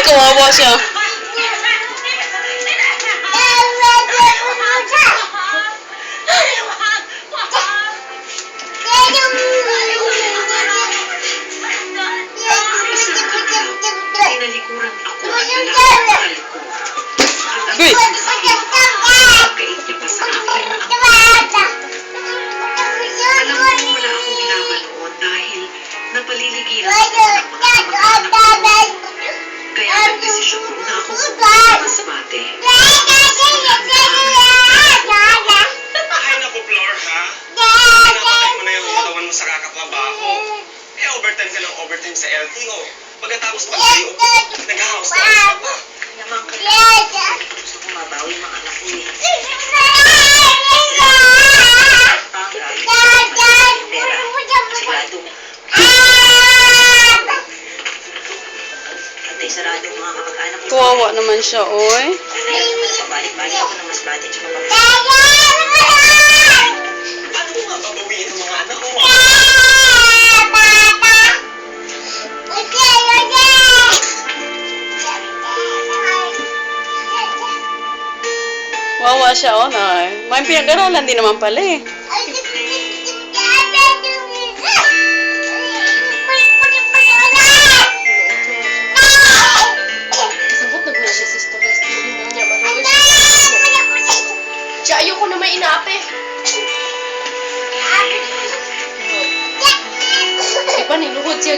kawawa siya. Tinalikuran ako ng mahal ko. Uy! Pagkait niya pa sa akin ang alam mo, wala akong nilaban noon dahil napaliligiran ako ng mga kamag-anak ko. Kaya nagdesisyon ko na ako pumunta sa Masbate. Ay naku, Flor, ha? Pinapatay mo na yung katawan mo sa kakatrabaho. Overtime ka ng overtime sa LTO. Pagkatapos pag-IO, nag-house na ka pa. Naman kaya gusto kong mabawi yung mga anak ko eh. Sigurado. At sarado yung mga kapag-anak ko. Kawawa naman siya, oy. Pabalik-balik ako ng Masbate at saka Paano mo nga babawiin ang mga anak mo? Kawawa siya, oh, na. May pinag-aralan din naman pala eh. Sabot na ba siya sa stress? Hindi na niya maroon siya. Siya, ayoko na may inape. Di ba, niluhod siya.